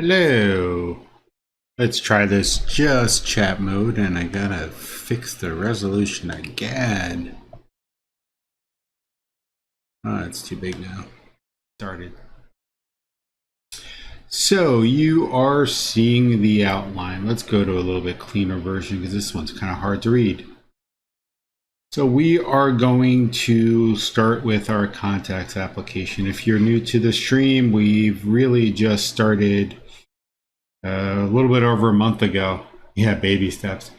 Hello. Let's try this just chat mode, and I gotta fix the resolution again. Oh, it's too big now. Started. So you are seeing the outline. Let's go to a little bit cleaner version because this one's kind of hard to read. So we are going to start with our contacts application. If you're new to the stream, we've really just started a little bit over a month ago. Yeah, baby steps.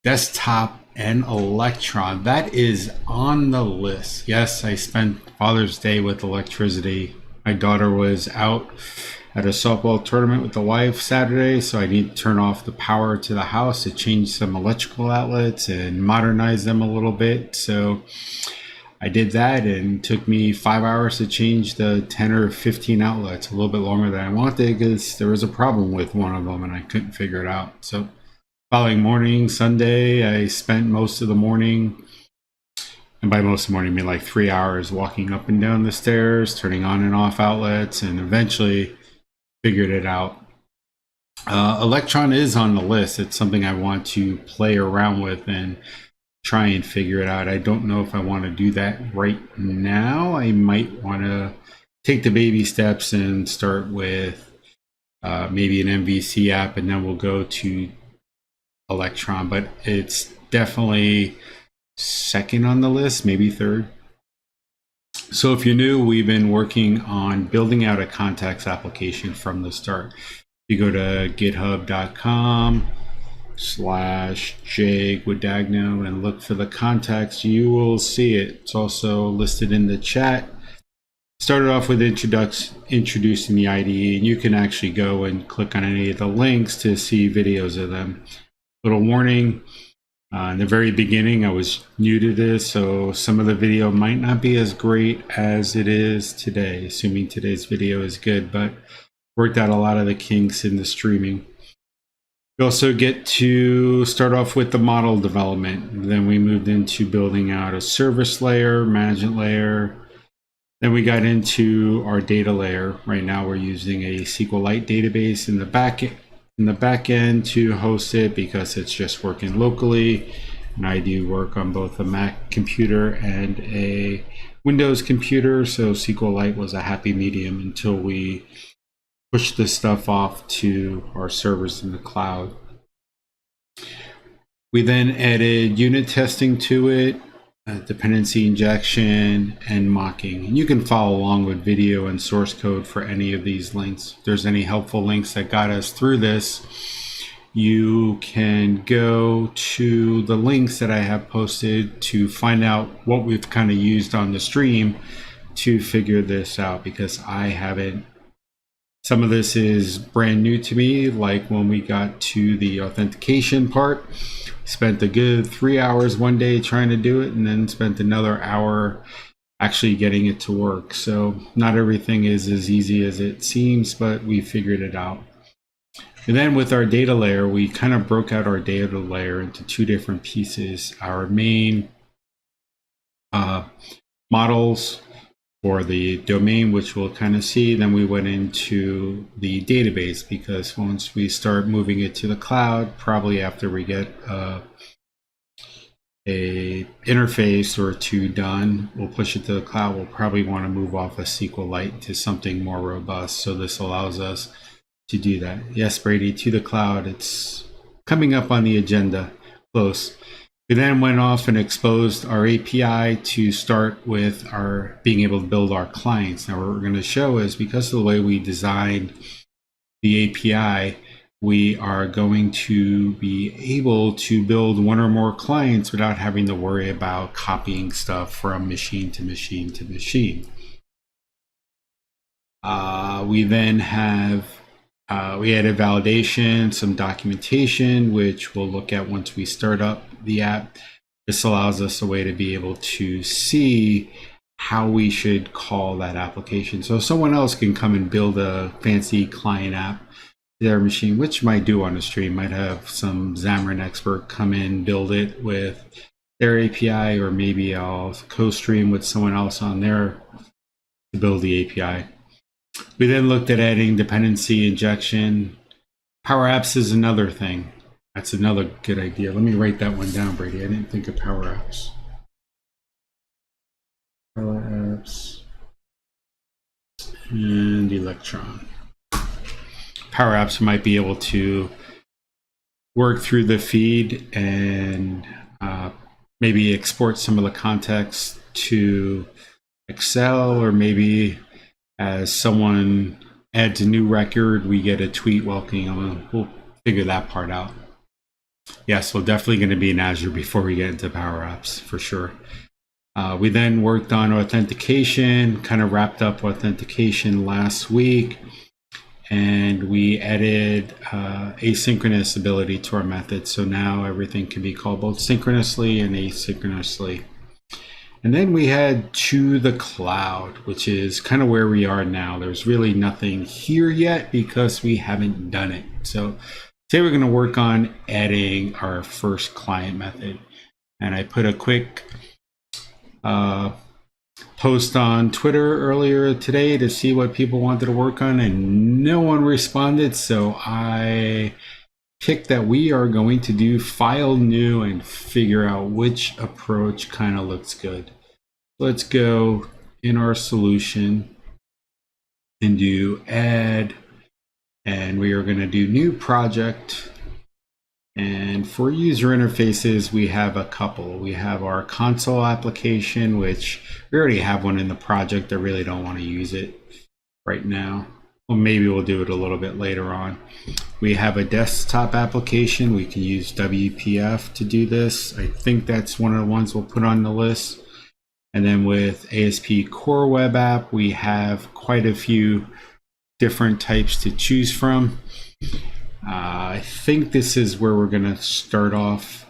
Desktop and Electron. That is on the list. Yes, I spent Father's Day with electricity. My daughter was out at a softball tournament with the wife Saturday, so I need to turn off the power to the house to change some electrical outlets and modernize them a little bit. So I did that, and it took me 5 hours to change the 10 or 15 outlets, a little bit longer than I wanted because there was a problem with one of them and I couldn't figure it out. So following morning, Sunday, I spent most of the morning, and by most of the morning, I mean like 3 hours, walking up and down the stairs, turning on and off outlets, and eventually figured it out. Electron is on the list. It's something I want to play around with and try and figure it out. I don't know if I want to do that right now. I might want to take the baby steps and start with maybe an MVC app, and then we'll go to Electron, but it's definitely second on the list, maybe third. So if you're new, we've been working on building out a contacts application from the start. You go to github.com/JoeG and look for the contacts. You will see it. It's also listed in the chat. Started off with introducing the IDE, and you can actually go and click on any of the links to see videos of them. Little warning, in the very beginning I was new to this, so some of the video might not be as great as it is today, assuming today's video is good, but worked out a lot of the kinks in the streaming. We also get to start off with the model development. Then we moved into building out a service layer, management layer. Then we got into our data layer. Right now we're using a SQLite database in the back end to host it because it's just working locally, and I do work on both a Mac computer and a Windows computer, so SQLite was a happy medium until we pushed this stuff off to our servers in the cloud. We then added unit testing to it, dependency injection, and mocking. And you can follow along with video and source code for any of these links. If there's any helpful links that got us through this, you can go to the links that I have posted to find out what we've kind of used on the stream to figure this out, because I haven't. Some of this is brand new to me, like when we got to the authentication part. Spent a good 3 hours one day trying to do it, and then spent another hour actually getting it to work. So not everything is as easy as it seems, but we figured it out. And then with our data layer, we kind of broke out our data layer into two different pieces. Our main models for the domain, which we'll kind of see. Then we went into the database, because once we start moving it to the cloud, probably after we get a interface or two done, we'll push it to the cloud. We'll probably want to move off of SQLite to something more robust. So this allows us to do that. Yes, Brady, to the cloud. It's coming up on the agenda, close. We then went off and exposed our API to start with our being able to build our clients. Now what we're going to show is, because of the way we designed the API, we are going to be able to build one or more clients without having to worry about copying stuff from machine to machine to machine. We then have we added validation, some documentation, which we'll look at once we start up the app. This allows us a way to be able to see how we should call that application. So someone else can come and build a fancy client app to their machine, which might do on a stream, might have some Xamarin expert come in, build it with their API, or maybe I'll co-stream with someone else on there to build the API. We then looked at adding dependency injection. Power apps is another thing. That's another good idea. Let me write that one down, Brady. I didn't think of power apps. Power apps and Electron. Power apps might be able to work through the feed and maybe export some of the context to Excel, or maybe as someone adds a new record, we get a tweet welcoming them. We'll figure that part out. Yes, we're definitely going to be in Azure before we get into Power Apps, for sure. We then worked on authentication, kind of wrapped up authentication last week, and we added asynchronous ability to our method. So now everything can be called both synchronously and asynchronously. And then we had to the cloud, which is kind of where we are now. There's really nothing here yet because we haven't done it. So today we're going to work on adding our first client method. And I put a quick post on Twitter earlier today to see what people wanted to work on, and no one responded. So I picked that we are going to do file new and figure out which approach kind of looks good. Let's go in our solution and do add, and we are going to do new project. And for user interfaces, we have a couple. We have our console application, which we already have one in the project. I really don't want to use it right now. Well, maybe we'll do it a little bit later on. We have a desktop application. We can use WPF to do this. I think that's one of the ones we'll put on the list. And then with ASP Core Web App, we have quite a few different types to choose from. I think this is where we're going to start off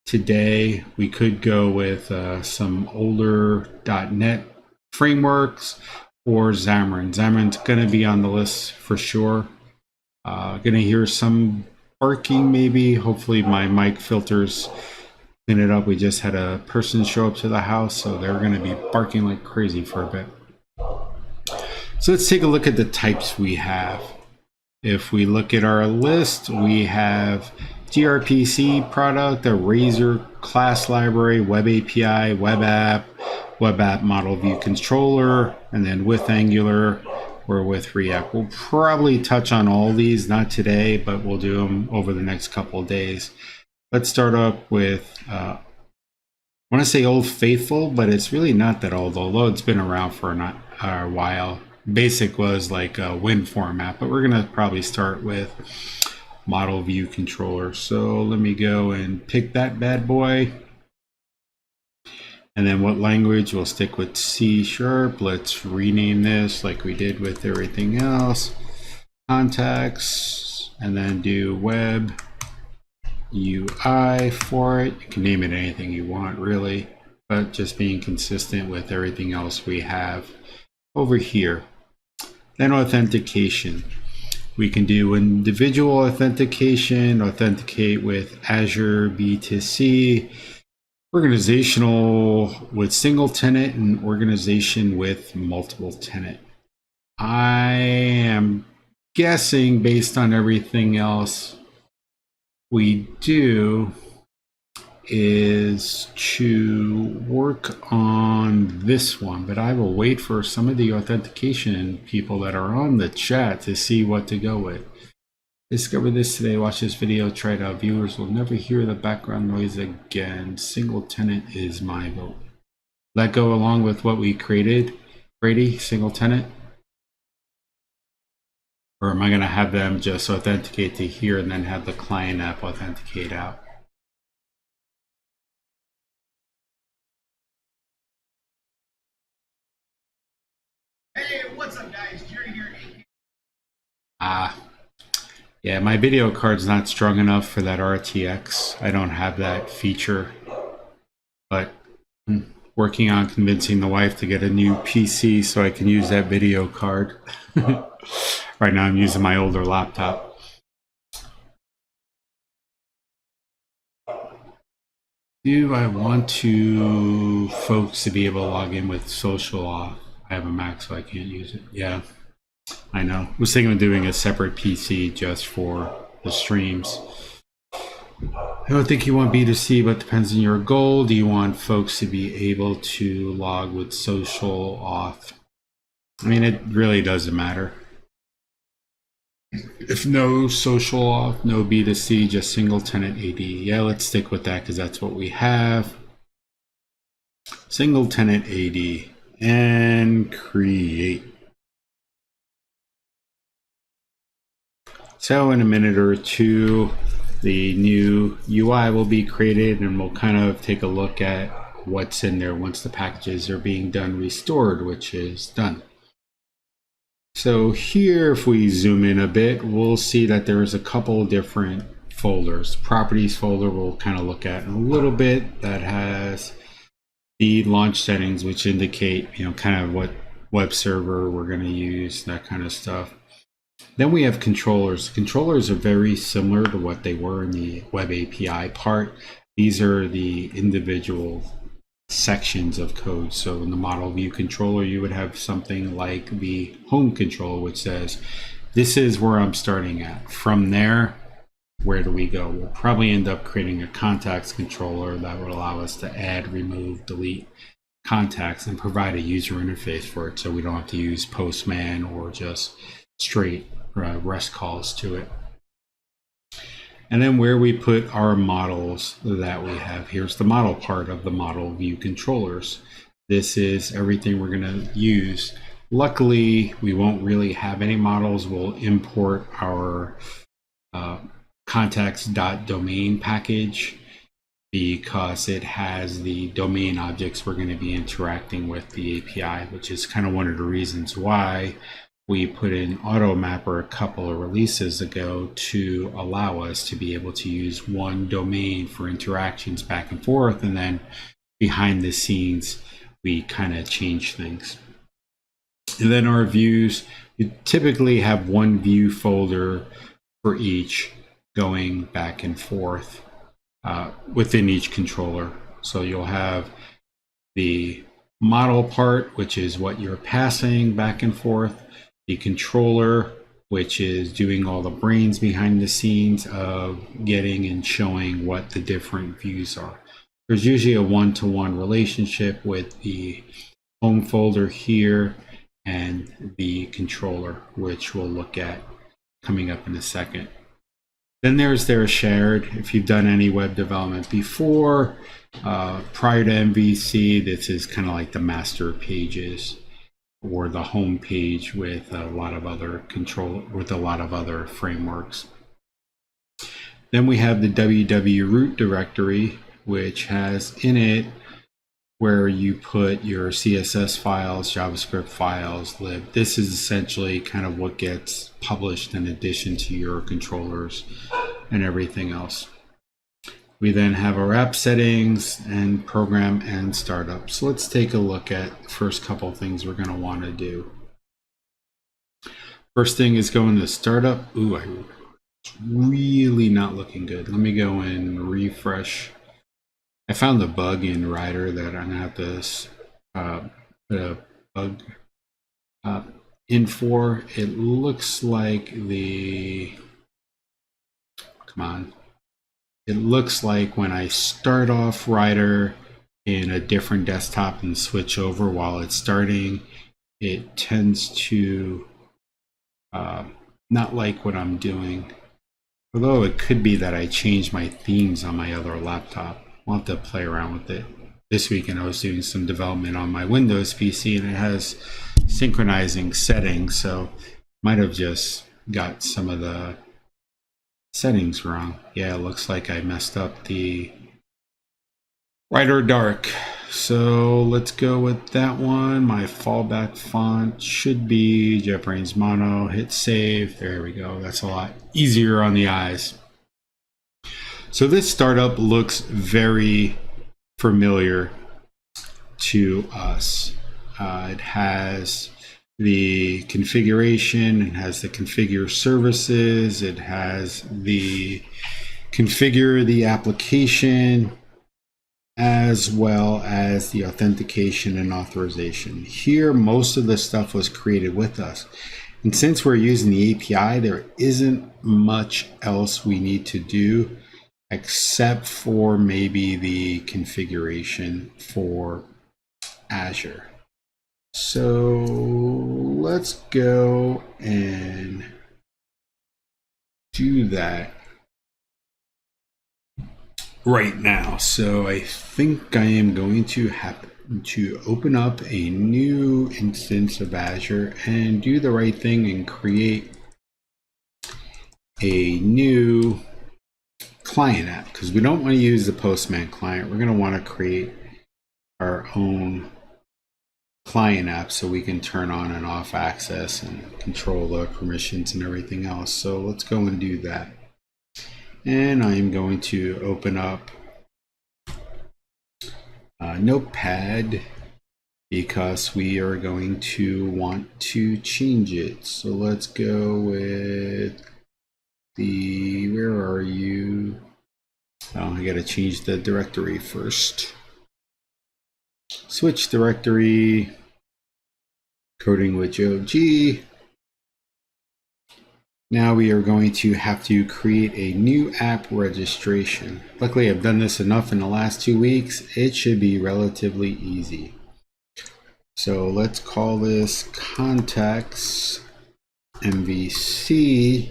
today. We could go with some older .NET frameworks or Xamarin. Xamarin's going to be on the list for sure. Going to hear some barking maybe. Hopefully my mic filters clean it up. We just had a person show up to the house, so they're going to be barking like crazy for a bit. So let's take a look at the types we have. If we look at our list, we have gRPC product, a Razor class library, web API, web app model view controller, and then with Angular or with React. We'll probably touch on all these, not today, but we'll do them over the next couple of days. Let's start up with, I want to say Old Faithful, but it's really not that old, although it's been around for a while. Basic was like a Win format, but we're going to probably start with model view controller. So let me go and pick that bad boy. And then what language? We'll stick with C#. Let's rename this like we did with everything else. Contacts, and then do web UI for it. You can name it anything you want, really, but just being consistent with everything else we have over here. Then authentication. We can do individual authentication, authenticate with Azure B2C, organizational with single tenant, and organization with multiple tenant. I am guessing based on everything else we do is to work on this one, but I will wait for some of the authentication people that are on the chat to see what to go with. Discover this today, watch this video, try it out. Viewers will never hear the background noise again. Single tenant is my vote. Let go along with what we created. Brady, single tenant? Or am I going to have them just authenticate to here and then have the client app authenticate out? Hey, what's up, guys? Jerry here. Yeah, my video card's not strong enough for that RTX. I don't have that feature, but I'm working on convincing the wife to get a new PC so I can use that video card. Right now I'm using my older laptop. Do I want folks to be able to log in with social off? I have a Mac, so I can't use it. Yeah. I know. I was thinking of doing a separate PC just for the streams. I don't think you want B2C, but depends on your goal. Do you want folks to be able to log with social auth? I mean, it really doesn't matter. If no social auth, no B2C, just single tenant AD. Yeah, let's stick with that because that's what we have. Single tenant AD and create. So in a minute or two, the new UI will be created and we'll kind of take a look at what's in there once the packages are being done restored, which is done. So here, if we zoom in a bit, we'll see that there's a couple different folders. Properties folder we'll kind of look at in a little bit. That has the launch settings, which indicate, kind of what web server we're going to use, that kind of stuff. Then we have controllers. Controllers are very similar to what they were in the web API part. These are the individual sections of code. So in the model view controller, you would have something like the home control, which says, this is where I'm starting at. From there, where do we go? We'll probably end up creating a contacts controller that will allow us to add, remove, delete contacts and provide a user interface for it. So we don't have to use Postman or just straight REST calls to it. And then where we put our models that we have, here's the model part of the model view controllers. This is everything we're going to use. Luckily, we won't really have any models. We'll import our contacts.domain package because it has the domain objects we're going to be interacting with the API, which is kind of one of the reasons why we put in AutoMapper a couple of releases ago to allow us to be able to use one domain for interactions back and forth, and then behind the scenes we kind of change things. And then our views, you typically have one view folder for each going back and forth within each controller. So you'll have the model part, which is what you're passing back and forth, the controller, which is doing all the brains behind the scenes of getting and showing what the different views are. There's usually a one-to-one relationship with the home folder here and the controller, which we'll look at coming up in a second. Then there's their shared. If you've done any web development before, prior to MVC, this is kind of like the master pages or the home page with a lot of other frameworks. Then we have the www root directory, which has in it where you put your CSS files, JavaScript files, lib. This is essentially kind of what gets published in addition to your controllers and everything else. We then have our app settings and program and startup. So let's take a look at the first couple of things we're going to want to do. First thing is go into startup. Ooh, it's really not looking good. Let me go and refresh. I found a bug in Rider that I'm going to have to put a bug in for. It looks like it looks like when I start off Rider in a different desktop and switch over while it's starting, it tends to not like what I'm doing. Although it could be that I changed my themes on my other laptop. I'll have to play around with it. This weekend I was doing some development on my Windows PC and it has synchronizing settings, so might have just got some of the settings wrong. Yeah, it looks like I messed up the Rider Dark. So let's go with that one. My fallback font should be JetBrains Mono. Hit save. There we go. That's a lot easier on the eyes. So this startup looks very familiar to us. It has the configuration, it has the configure services, it has the configure the application, as well as the authentication and authorization. Here, most of the stuff was created with us. And since we're using the API, there isn't much else we need to do except for maybe the configuration for Azure. So let's go and do that right now. So I think I am going to have to open up a new instance of Azure and do the right thing and create a new client app, because we don't want to use the Postman client. We're going to want to create our own client app so we can turn on and off access and control the permissions and everything else. So let's go and do that. And I'm going to open up Notepad because we are going to want to change it. So let's go with the, where are you? Oh, I got to change the directory first. Switch directory, coding with JoeG. Now we are going to have to create a new app registration. Luckily, I've done this enough in the last 2 weeks. It should be relatively easy. So let's call this Contacts MVC.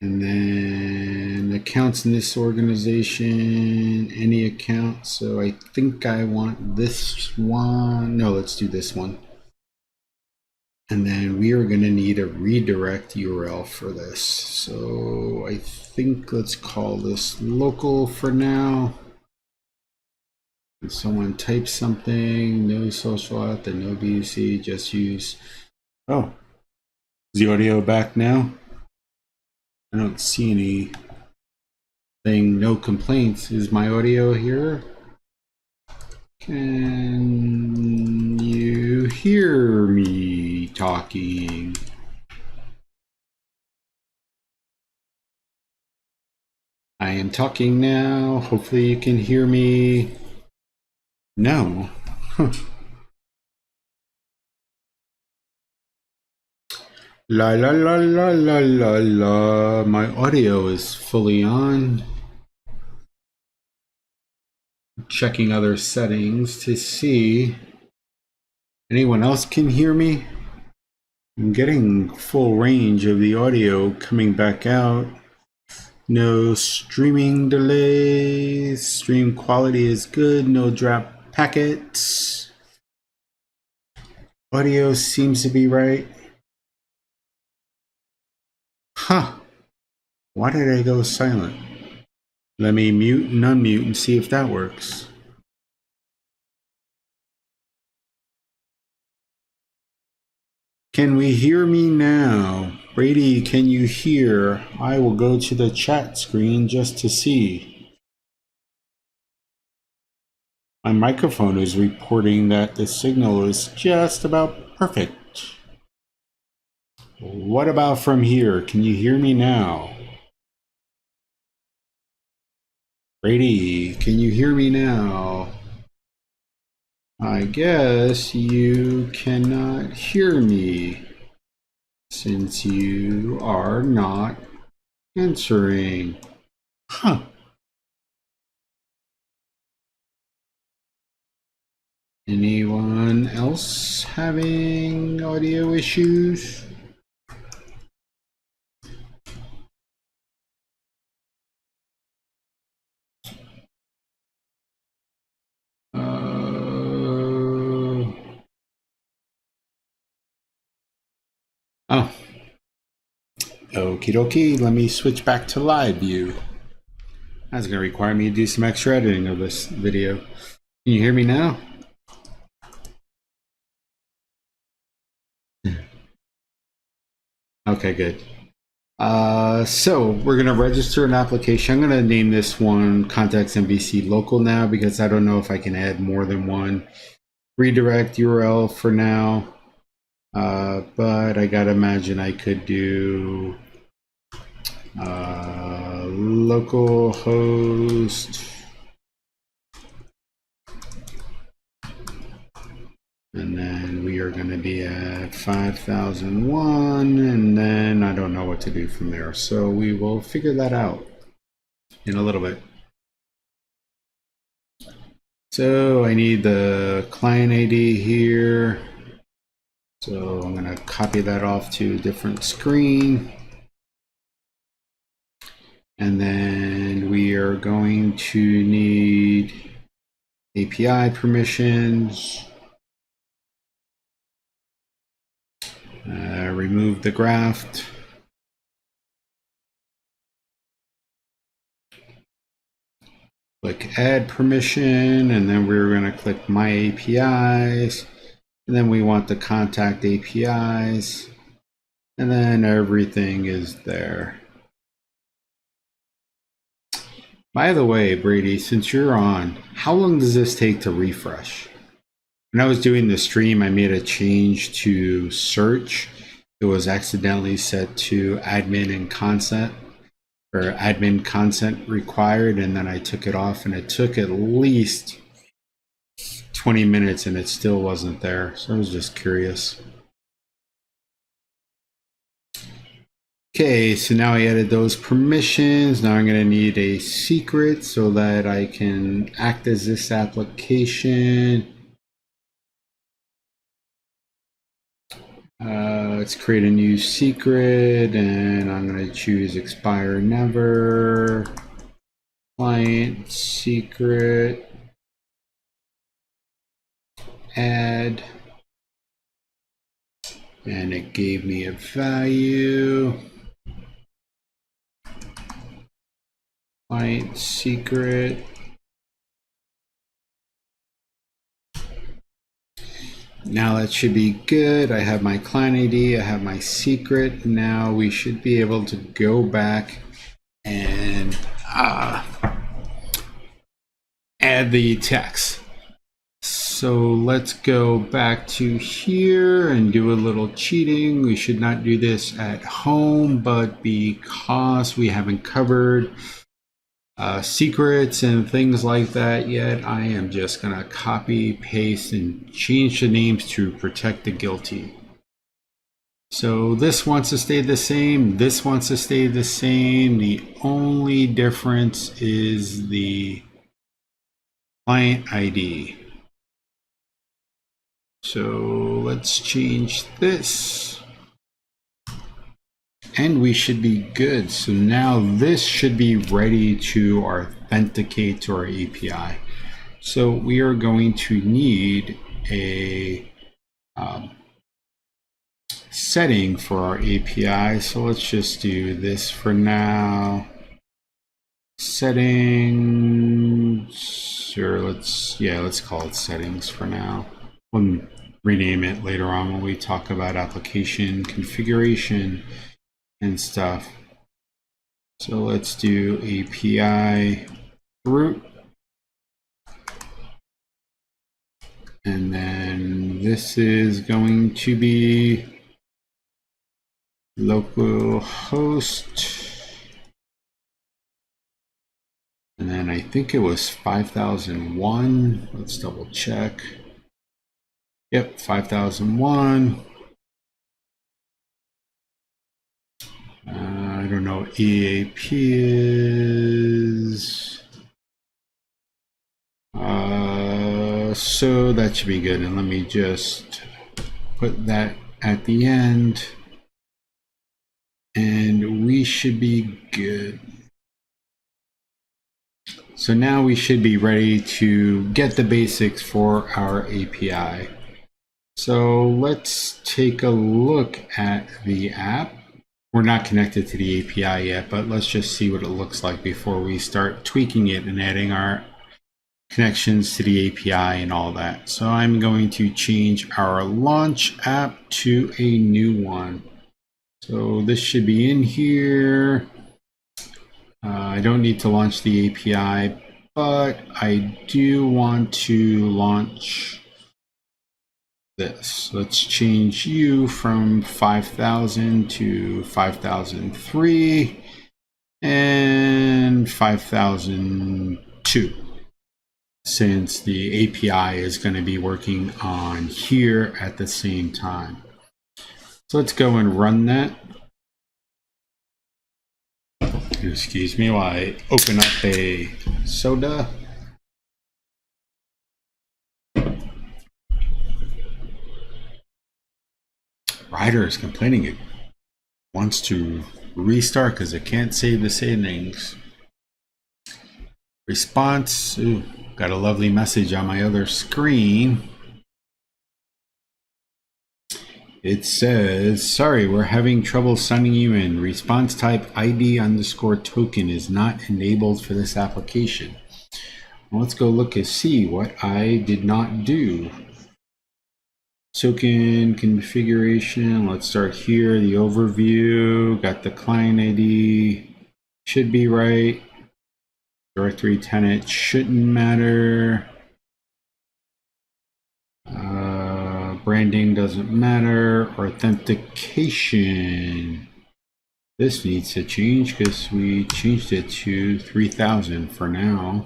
And then accounts in this organization, any account. So I think I want this one. No, let's do this one. And then we are going to need a redirect URL for this. So I think let's call this local for now. If someone types something, no social out, then no BUC, just use. Oh, is the audio back now? I don't see anything, no complaints. Is my audio here? Can you hear me talking? I am talking now. Hopefully you can hear me. No. Huh. La la la la la la la. My audio is fully on. Checking other settings to see anyone else can hear me. I'm getting full range of the audio coming back out. No streaming delays. Stream quality is good. No drop packets. Audio seems to be right. Huh. Why did I go silent? Let me mute and unmute and see if that works. Can we hear me now? Brady, can you hear? I will go to the chat screen just to see. My microphone is reporting that the signal is just about perfect. What about from here? Can you hear me now? Brady, can you hear me now? I guess you cannot hear me since you are not answering. Huh. Anyone else having audio issues? Oh, okie dokie. Let me switch back to live view. That's going to require me to do some extra editing of this video. Can you hear me now? Okay, good. So we're going to register an application. I'm going to name this one Contacts MVC Local now because I don't know if I can add more than one. Redirect URL for now. But I gotta imagine I could do localhost And then we are going to be at 5001, and then I don't know what to do from there. So we will figure that out in a little bit. So I need the client ID here. So I'm going to copy that off to a different screen. And then we are going to need API permissions. Remove the graft. Click add permission, and then we're going to click my APIs, and then we want the contact APIs, and then everything is there. By the way, Brady, since you're on, how long does this take to refresh? When I was doing the stream, I made a change to search. It was accidentally set to admin and consent, or admin consent required, and then I took it off, and it took at least 20 minutes and it still wasn't there. So I was just curious. Okay, so now I added those permissions. Now I'm going to need a secret so that I can act as this application. Let's create a new secret, and I'm going to choose expire never, client secret, add, and it gave me a value, client secret. Now that should be good. I have my client ID, I have my secret. Now we should be able to go back and add the text. So let's go back to here and do a little cheating. We should not do this at home, but because we haven't covered secrets and things like that yet, I am just going to copy, paste, and change the names to protect the guilty. So this wants to stay the same. This wants to stay the same. The only difference is the client ID. So let's change this. And we should be good. So now this should be ready to authenticate to our API. So we are going to need a setting for our API. So let's just do this for now. Settings, or let's call it settings for now. We'll rename it later on when we talk about application configuration and stuff. So let's do API root. And then this is going to be localhost. And then I think it was 5001. Let's double check. Yep, 5001. I don't know what EAP is. So that should be good. And let me just put that at the end. And we should be good. So now we should be ready to get the basics for our API. So let's take a look at the app. We're not connected to the API yet, but let's just see what it looks like before we start tweaking it and adding our connections to the API and all that. So I'm going to change our launch app to a new one. So this should be in here. I don't need to launch the API, but I do want to launch this. Let's change you from 5000 to 5003 and 5002. since the API is going to be working on here at the same time. So let's go and run that. Excuse me while I open up a soda. Ryder is complaining it wants to restart because it can't save the settings. Response. Ooh, got a lovely message on my other screen. It says, sorry, we're having trouble signing you in. Response type ID_token is not enabled for this application. Well, let's go look and see what I did not do. Token configuration. Let's start here. The overview. Got the client ID. Should be right. Directory tenant shouldn't matter. Branding doesn't matter. Authentication. This needs to change because we changed it to 3000 for now.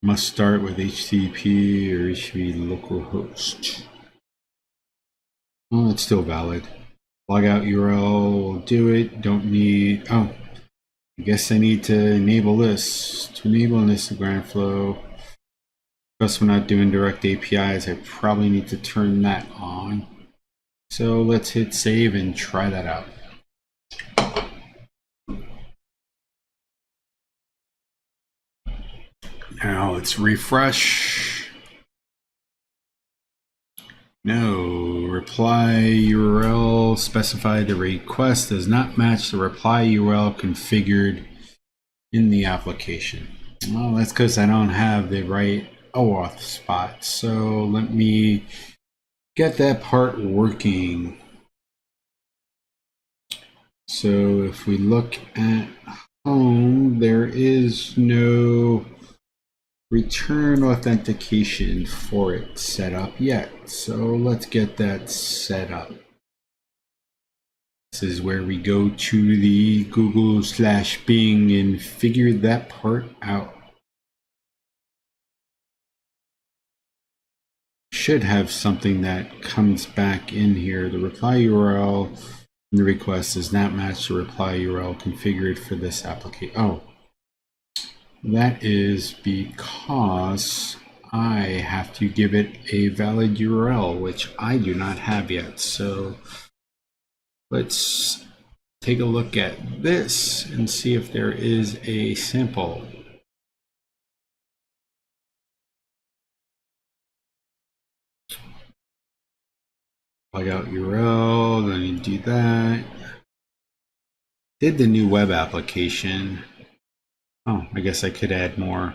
Must start with HTTP or HTTP localhost. Oh, it's still valid. Logout URL will do it. Don't need. Oh, I guess I need to enable this. To enable an Instagram flow. Because we're not doing direct APIs, I probably need to turn that on. So let's hit save and try that out. Now let's refresh. No, reply URL specified the request does not match the reply URL configured in the application. Well, that's because I don't have the right OAuth spot. So let me get that part working. So if we look at home, there is no return authentication for it set up yet. So let's get that set up. This is where we go to the Google/Bing and figure that part out. Should have something that comes back in here. The reply URL in the request does not match the reply URL configured for this application. Oh, that is because I have to give it a valid URL, which I do not have yet. So let's take a look at this and see if there is a sample. Plug out URL, then you do that. Did the new web application. Oh, I guess I could add more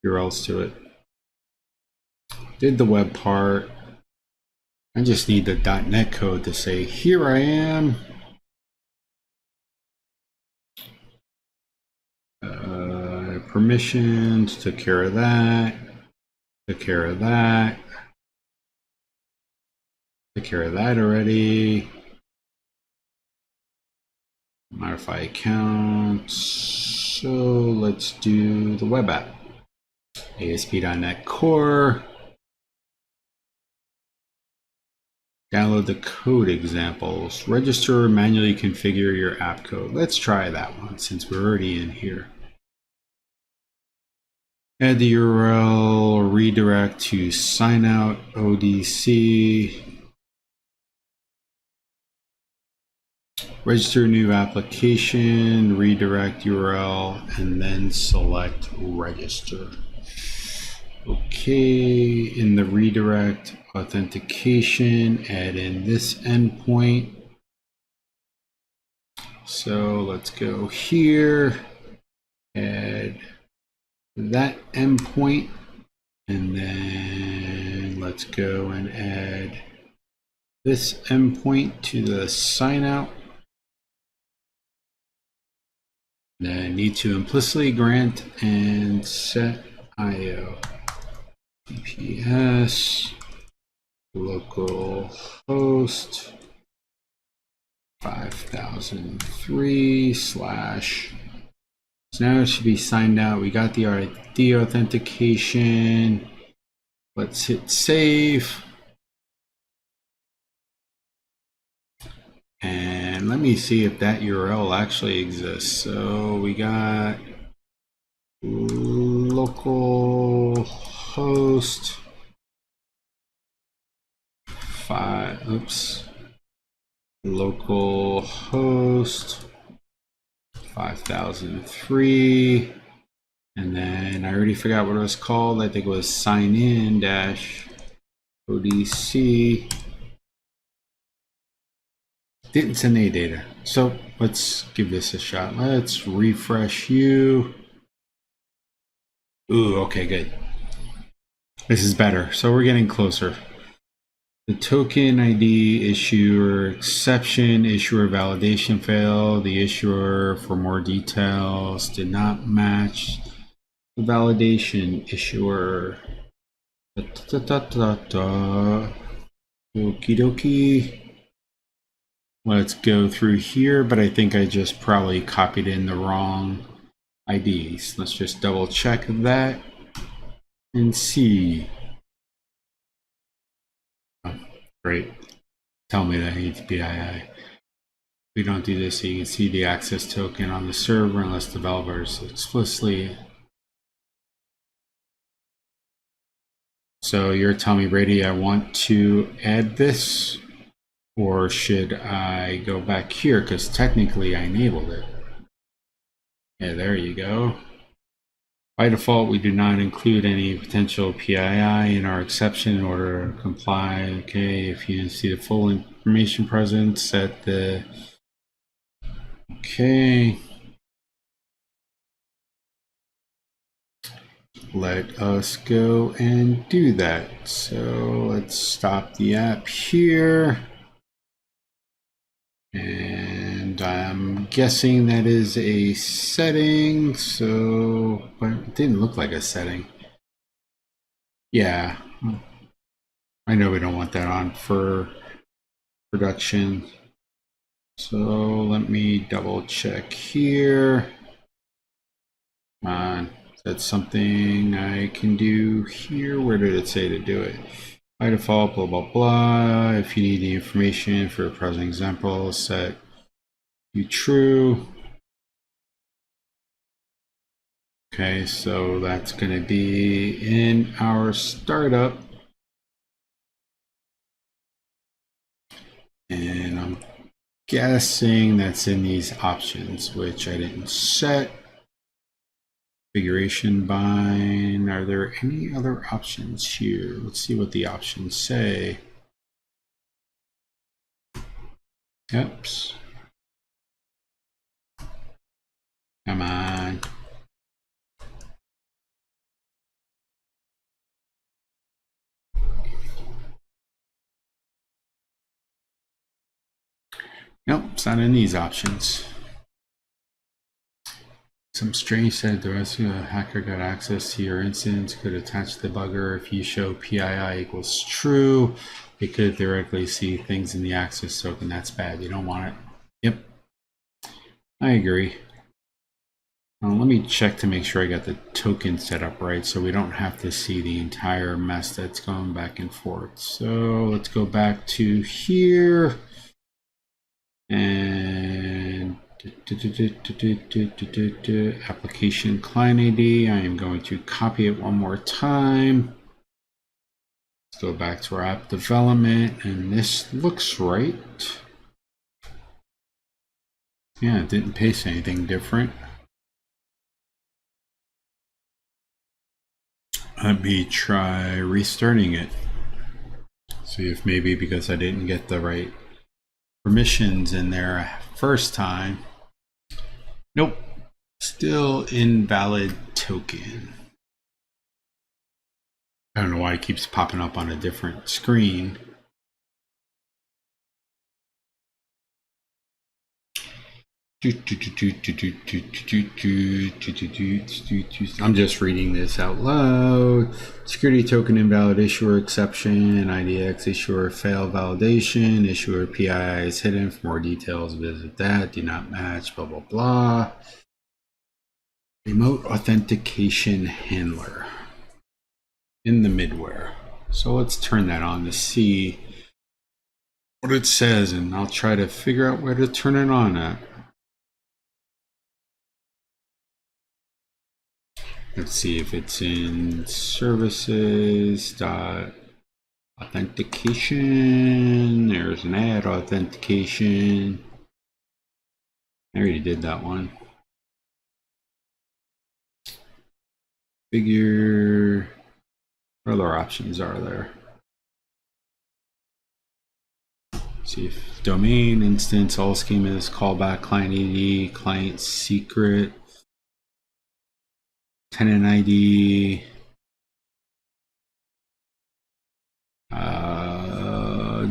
URLs to it. Did the web part. I just need the .NET code to say, here I am. Permissions, took care of that. Took care of that. Took care of that already. Modify accounts. So let's do the web app. ASP.NET Core. Download the code examples. Register or manually configure your app code. Let's try that one since we're already in here. Add the URL, redirect to sign out ODC. Register new application, redirect URL, and then select register. Okay, in the redirect authentication, add in this endpoint. So let's go here, add that endpoint, and then let's go and add this endpoint to the sign out. Then need to implicitly grant and set IO. DPS local host 5003 slash. So now it should be signed out. We got the ID authentication. Let's hit save. And let me see if that URL actually exists. So we got local host local host 5003, and then I already forgot what it was called. I think it was sign in dash ODC. Didn't send any data, so let's give this a shot. Let's refresh you. Ooh, okay, good. This is better. So we're getting closer. The token ID issuer exception, issuer validation failed. The issuer, for more details, did not match the validation issuer. Okie dokie. Let's go through here, but I think I just probably copied in the wrong IDs. Let's just double check that and see. Oh, great. Tell me that needs PII. We don't do this, so you can see the access token on the server unless developers explicitly. So you're telling me, Brady, I want to add this, or should I go back here? Because technically I enabled it. Yeah, there you go. By default, we do not include any potential PII in our exception in order to comply. Okay, if you see the full information present, set the. Okay. Let us go and do that. So let's stop the app here. And I'm guessing that is a setting. So, but it didn't look like a setting. Yeah. I know we don't want that on for production. So let me double check here. Come on. That's something I can do here. Where did it say to do it? By default, blah, blah, blah. If you need the information for a present example, set you true. Okay, so that's going to be in our startup. And I'm guessing that's in these options, which I didn't set. Configuration bind. Are there any other options here? Let's see what the options say. Oops. Come on. Nope, it's not in these options. Some strange said the rest of the hacker got access to your instance, could attach the debugger. If you show PII equals true, they could theoretically see things in the access token. That's bad. You don't want it. Yep. I agree. Let me check to make sure I got the token set up right so we don't have to see the entire mess that's going back and forth. So let's go back to here and application client ID. I am going to copy it one more time. Let's go back to our app development, and this looks right. Yeah, it didn't paste anything different. Let me try restarting it. See if maybe because I didn't get the right permissions in there first time. Nope, still invalid token. I don't know why it keeps popping up on a different screen. I'm just reading this out loud. Security token invalid issuer exception, IDX issuer fail validation, issuer PII is hidden. For more details, visit that. Do not match, blah, blah, blah. Remote authentication handler in the midware. So let's turn that on to see what it says, and I'll try to figure out where to turn it on at. Let's see if it's in services authentication. There's an add authentication. I already did that one. Figure. What other options are there? See if domain, instance, all schemas, callback, client ID, client secret, tenant ID,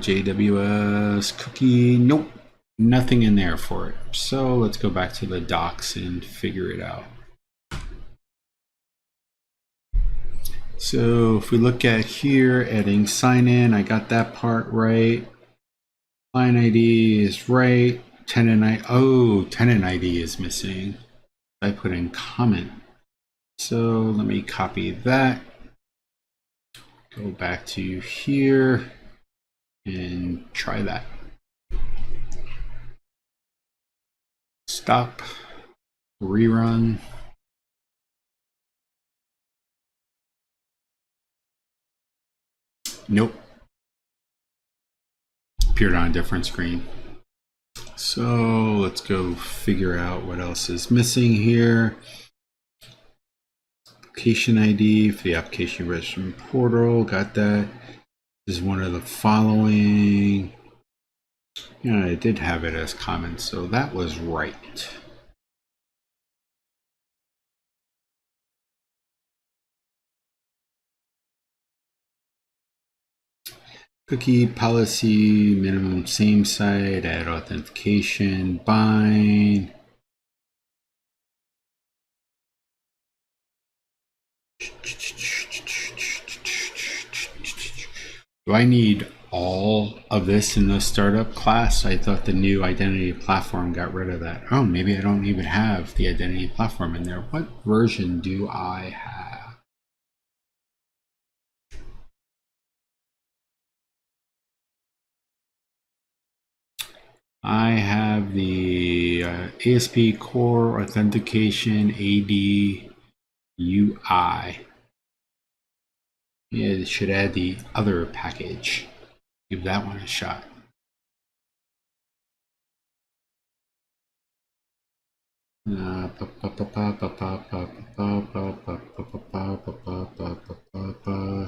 JWS, cookie. Nope, nothing in there for it. So let's go back to the docs and figure it out. So if we look at here, adding sign in, I got that part right. Client ID is right. Tenant ID is missing. I put in comment. So let me copy that. Go back to here and try that. Stop. Rerun. Nope. Appeared on a different screen. So let's go figure out what else is missing here. Application ID for the application registration portal. Got that. This is one of the following. Yeah, I did have it as comments, so that was right. Cookie policy, minimum same site, add authentication, bind. Do I need all of this in the startup class? I thought the new identity platform got rid of that. Oh, maybe I don't even have the identity platform in there. What version do I have? I have the ASP Core Authentication AD UI. Yeah, it should add the other package. Give that one a shot.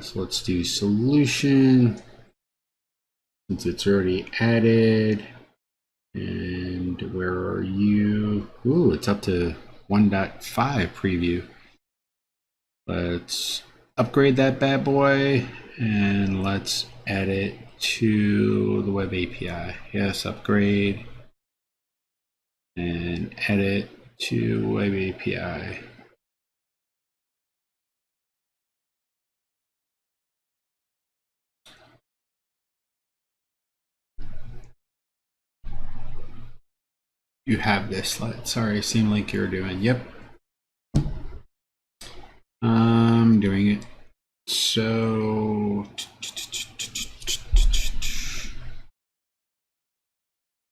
So let's do solution. Since it's already added. And where are you? Ooh, it's up to 1.5 preview. Let's upgrade that bad boy and let's add it to the web API. Yes, upgrade and add it to web API. You have this. Sorry, same link you're doing. Yep. I'm doing it. So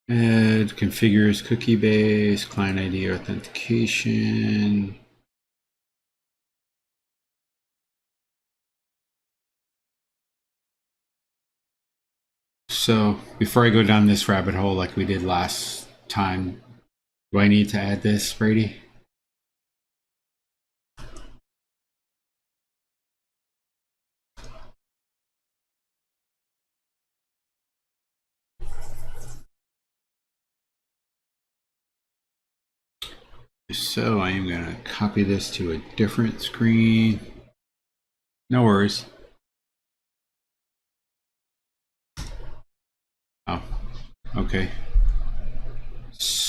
add configures cookie base, client ID authentication. So before I go down this rabbit hole like we did last time, do I need to add this, Brady? So I am going to copy this to a different screen. No worries. Oh, okay.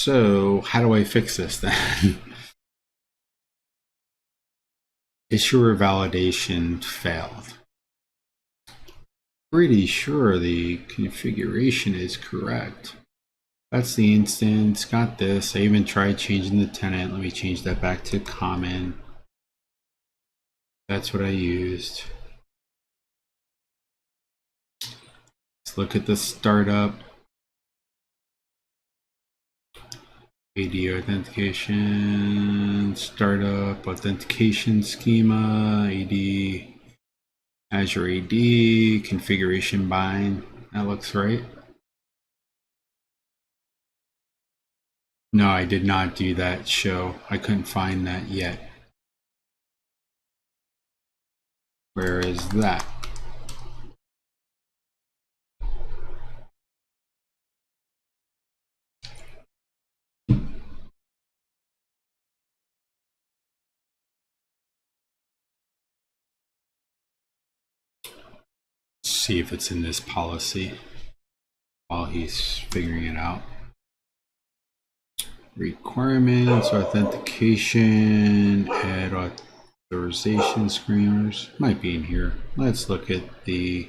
So how do I fix this then? Issuer validation failed. Pretty sure the configuration is correct. That's the instance, got this. I even tried changing the tenant. Let me change that back to common. That's what I used. Let's look at the startup. AD authentication, startup, authentication schema, AD, Azure AD, configuration bind. That looks right. No, I did not do that show. I couldn't find that yet. Where is that? See if it's in this policy while he's figuring it out. Requirements, authentication, add authorization screeners. Might be in here. Let's look at the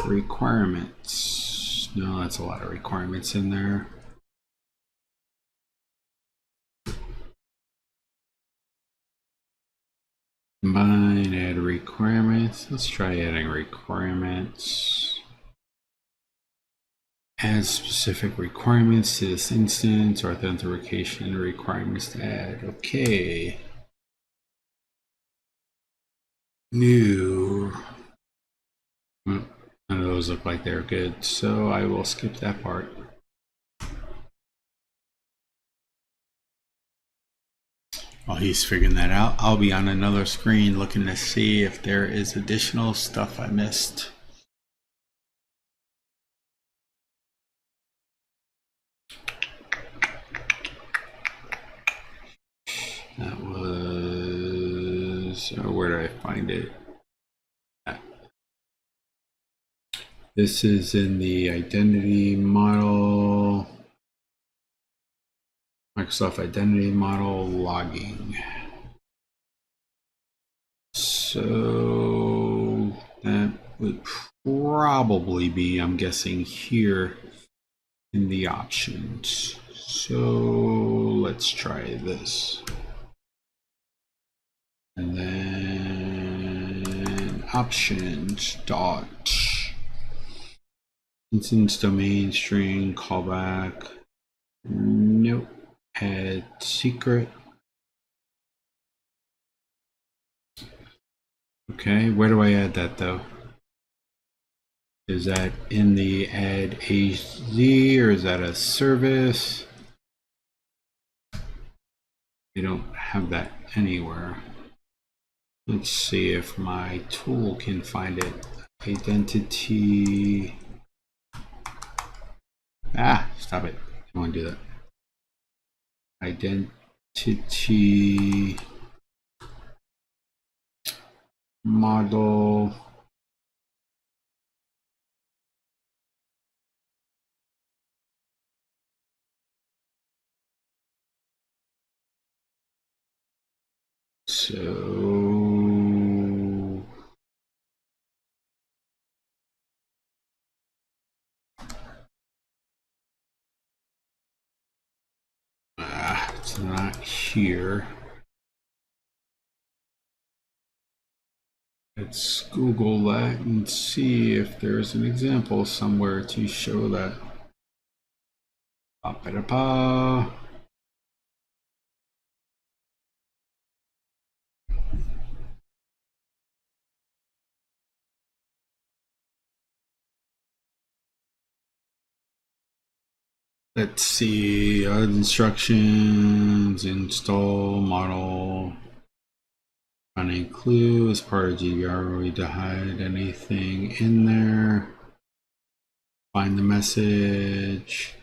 requirements. No, that's a lot of requirements in there. Combine, add requirements. Let's try adding requirements. Add specific requirements to this instance or authentication requirements to add. Okay. New. None of those look like they're good, so I will skip that part. While he's figuring that out, I'll be on another screen looking to see if there is additional stuff I missed. That was, where did I find it? This is in the identity model, Microsoft identity model logging. So that would probably be, I'm guessing, here in the options. So let's try this. And then options dot instance domain string callback. Nope. Add secret. Okay, where do I add that though? Is that in the add AZ or is that a service? We don't have that anywhere. Let's see if my tool can find it. Identity. Ah, stop it. I don't want to do that. Identity model. So it's not here. Let's Google that and see if there's an example somewhere to show that. Ba-ba-da-ba. Let's see, instructions, install model, running clue as part of GDPR. We to hide anything in there. Find the message.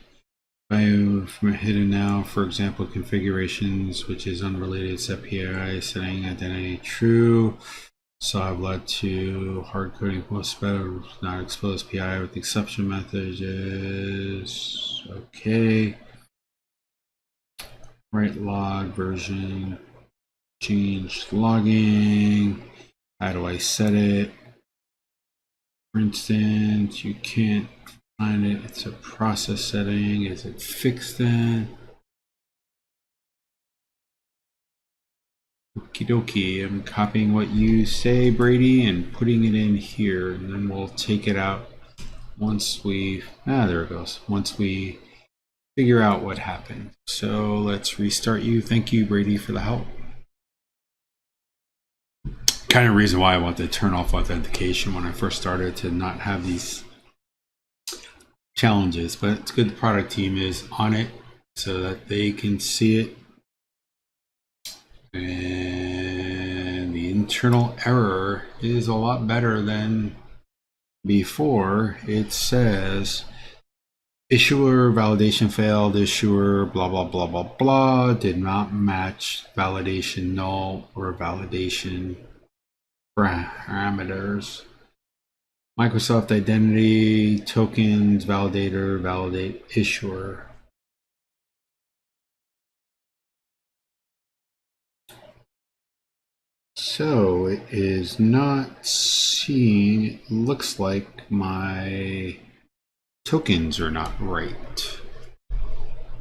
Value from hidden now, for example, configurations, which is unrelated, set PII, setting identity true. So I've led to hard coding post better, not expose PI with exception messages. Okay. Write log version, change logging. How do I set it? For instance, you can't find it. It's a process setting. Is it fixed then? Okie dokie. I'm copying what you say, Brady, and putting it in here, and then we'll take it out once we, there it goes. Once we figure out what happened. So let's restart you. Thank you, Brady, for the help. Kind of reason why I wanted to turn off authentication when I first started, to not have these challenges, but it's good the product team is on it so that they can see it. And the internal error is a lot better than before. It says issuer validation failed, issuer blah blah blah blah blah, did not match validation null or validation parameters. Microsoft identity, tokens, validator, validate issuer. So it is not seeing, it looks like my tokens are not right.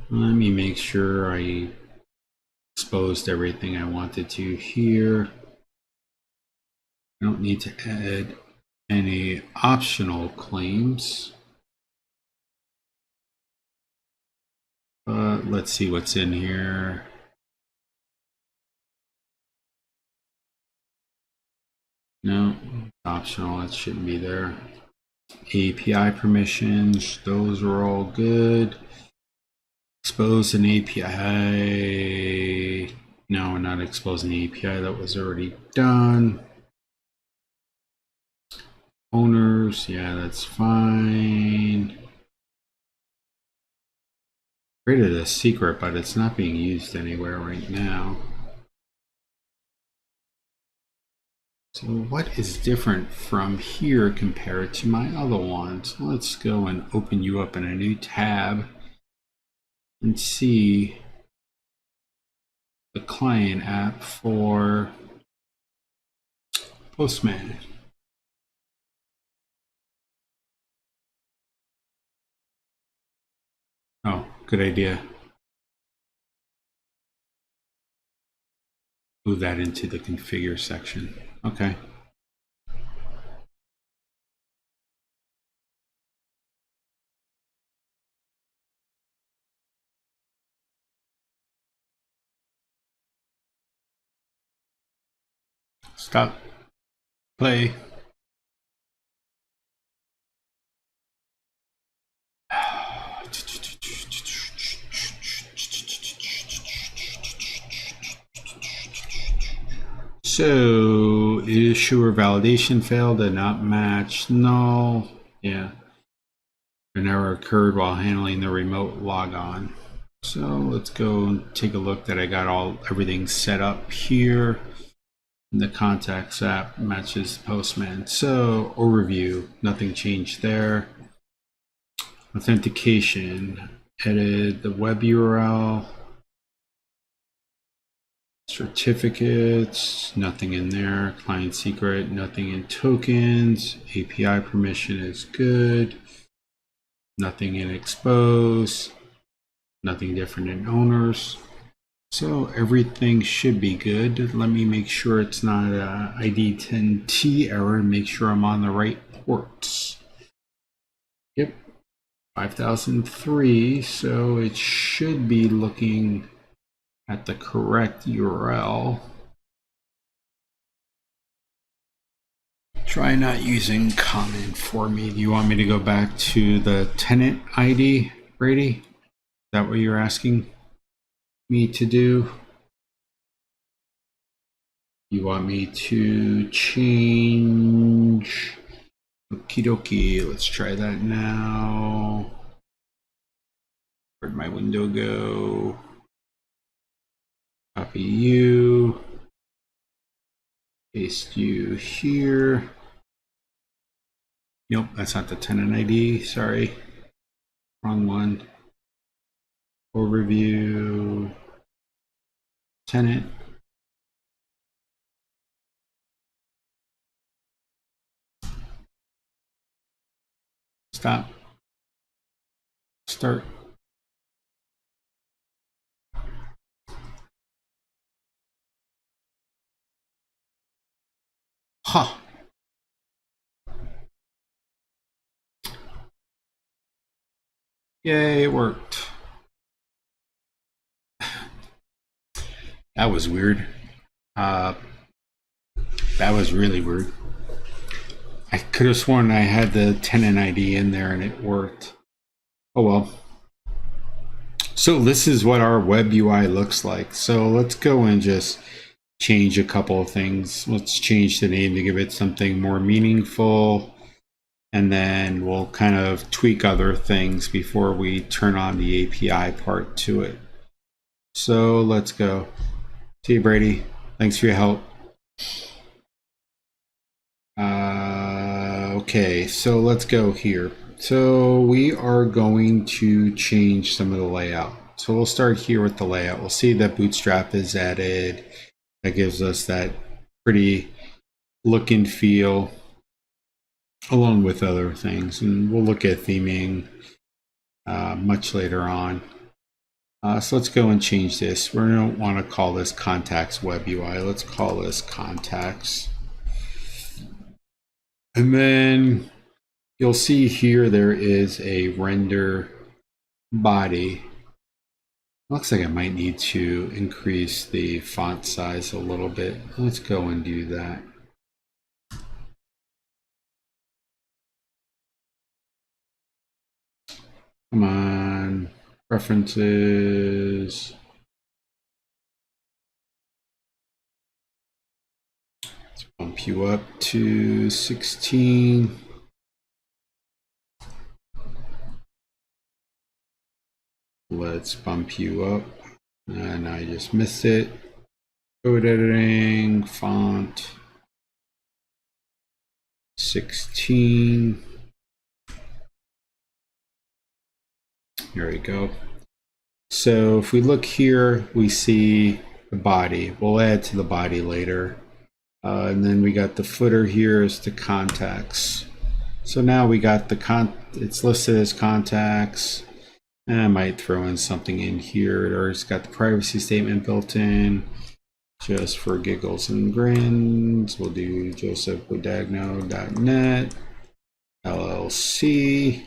Let me make sure I exposed everything I wanted to here. I don't need to add any optional claims. But let's see what's in here. No, optional, that shouldn't be there. API permissions, those are all good. Expose an API. No, we're not exposing the API, that was already done. Owners, yeah, that's fine. Created a secret, but it's not being used anywhere right now. So what is different from here compared to my other ones? Let's go and open you up in a new tab and see the client app for Postman. Oh, good idea. Move that into the configure section. Okay. Stop. Play. So issuer validation failed, did not match null. Yeah. An error occurred while handling the remote logon. So let's go and take a look that I got everything set up here. The contacts app matches Postman. So overview, nothing changed there. Authentication, edit the web URL. Certificates, nothing in there. Client secret, nothing in tokens. API permission is good. Nothing in expose. Nothing different in owners. So everything should be good. Let me make sure it's not a ID 10T error and make sure I'm on the right ports. Yep, 5003. So it should be looking at the correct URL. Try not using comment for me. Do you want me to go back to the tenant ID, Brady? Is that what you're asking me to do? You want me to change? Okie dokie, let's try that now. Where'd my window go? Copy you. Paste you here. Nope, that's not the tenant ID, sorry. Wrong one. Overview. tenant. Stop. Start. Huh. Yay, it worked. That was weird. That was really weird. I could have sworn I had the tenant ID in there and it worked. Oh well. So this is what our web UI looks like. So let's go and just change a couple of things. Let's change the name to give it something more meaningful. And then we'll kind of tweak other things before we turn on the API part to it. So let's go. See you, Brady. Thanks for your help. Okay, so let's go here. So we are going to change some of the layout. So we'll start here with the layout. We'll see that Bootstrap is added. That gives us that pretty look and feel along with other things. And we'll look at theming much later on. So let's go and change this. We don't want to call this Contacts Web UI. Let's call this Contacts. And then you'll see here there is a render body. Looks like I might need to increase the font size a little bit. Let's go and do that. Come on, preferences. Let's bump you up to 16. Let's bump you up. And I just missed it. Code editing, font 16. Here we go. So if we look here, we see the body. We'll add to the body later. And then we got the footer here is the contacts. So now we got it's listed as contacts. And I might throw in something in here, or it's got the privacy statement built in. Just for giggles and grins, we'll do josephguadagno.net LLC.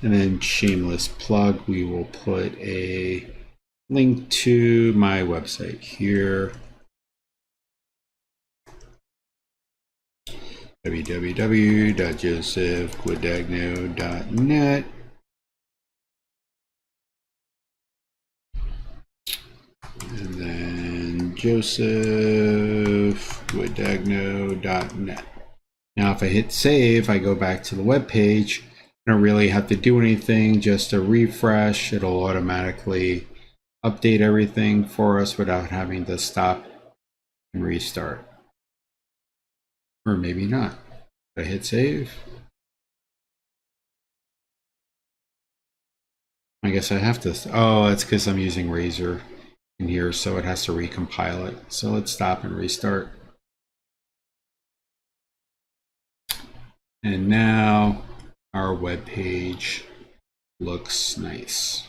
And then shameless plug, we will put a link to my website here. www.josephguadagno.net. And then josephguadagno.net. Now, if I hit save, I go back to the web page. I don't really have to do anything, just a refresh. It'll automatically update everything for us without having to stop and restart. Or maybe not. I hit save. I guess I have to. Oh, that's because I'm using Razor in here, so it has to recompile it. So let's stop and restart. And now our web page looks nice.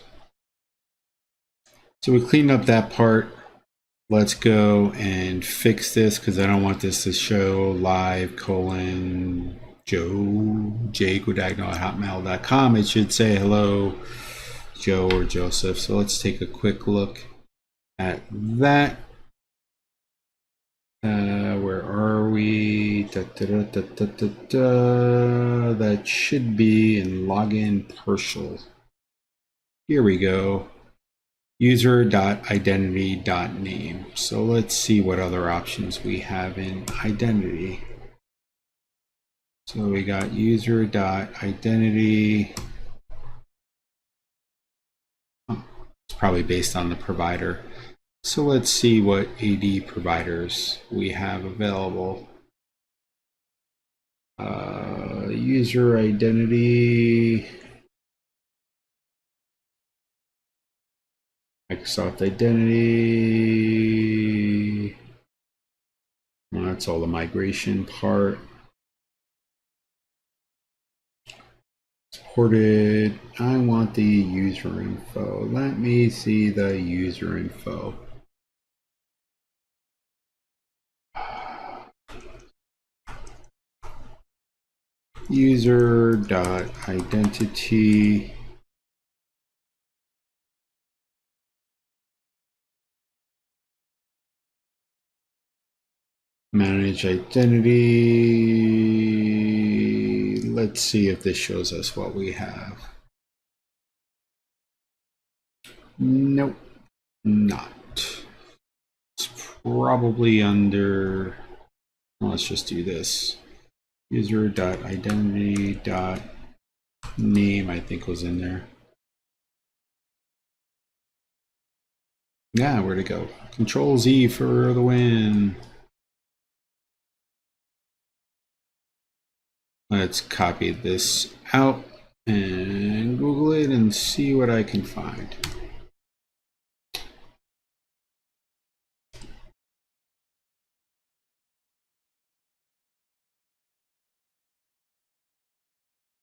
So we cleaned up that part. Let's go and fix this because I don't want this to show live JoeG@hotmail.com. It should say hello, Joe or Joseph. So let's take a quick look at that. Where are we? That should be in login partial. Here we go. User.identity.name. So let's see what other options we have in identity. So we got user.identity. It's probably based on the provider. So let's see what AD providers we have available. User identity. Microsoft Identity, That's all the migration part. Supported. I want the user info. Let me see the user info. User.identity. Manage identity. Let's see if this shows us what we have. Nope, not. It's probably under, let's just do this. User.identity.name, I think was in there. Yeah, where'd it go? Control Z for the win. Let's copy this out and Google it and see what I can find.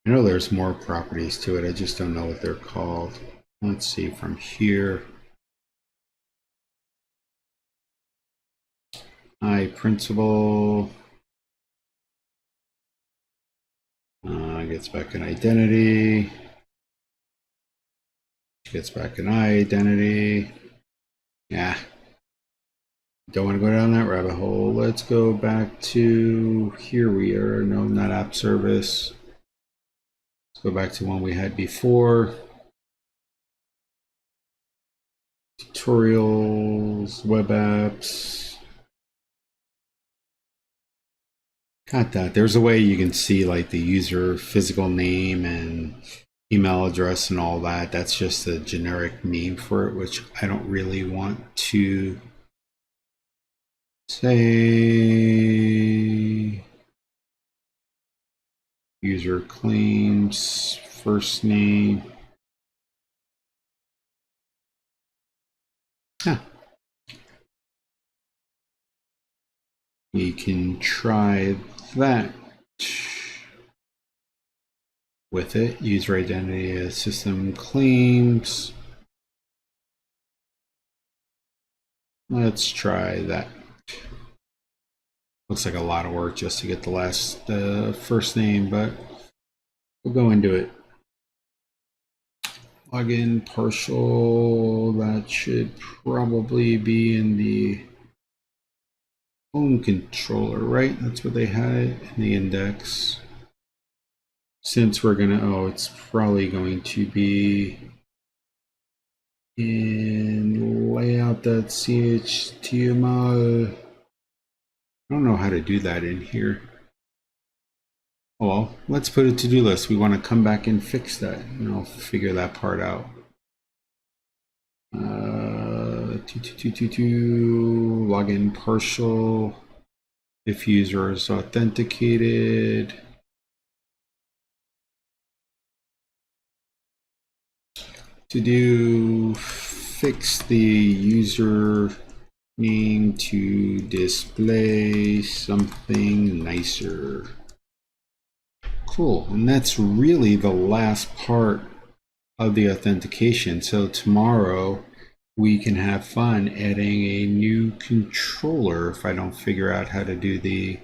I know there's more properties to it, I just don't know what they're called. Let's see from here. Principal. Gets back an identity. Gets back an identity. Yeah. Don't want to go down that rabbit hole. Let's go back to, here we are. No, not app service. Let's go back to one we had before. Tutorials, web apps. Got that. There's a way you can see like the user physical name and email address and all that. That's just a generic name for it, which I don't really want to say. User claims, first name. Huh. We can try that with it. User identity, system claims. Let's try that. Looks like a lot of work just to get the last first name, but we'll go into it. Login partial, that should probably be in the home controller, right? That's where they had it in the index. Since we're gonna, oh, it's probably going to be in layout.chtml. I don't know how to do that in here. Oh, well, let's put a to-do list. We want to come back and fix that, and I'll figure that part out. Login partial. If user is authenticated. To do, fix the user name to display something nicer. Cool, and that's really the last part of the authentication. So tomorrow we can have fun adding a new controller if I don't figure out how to do the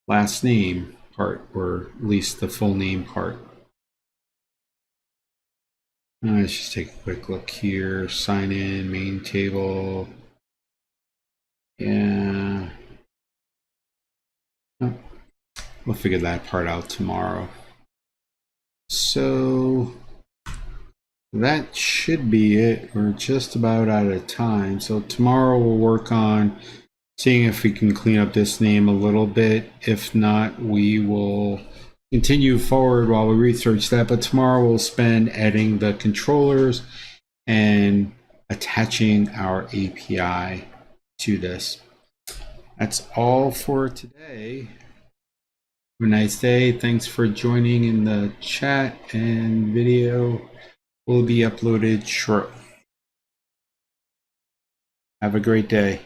last name part, or at least the full name part. Let's just take a quick look here. Sign in, main table. Yeah. Oh, we'll figure that part out tomorrow. So that should be it. We're just about out of time. So tomorrow we'll work on seeing if we can clean up this name a little bit. If not, we will continue forward while we research that. But tomorrow we'll spend adding the controllers and attaching our API to this. That's all for today. Have a nice day. Thanks for joining in the chat, and video will be uploaded shortly. Have a great day.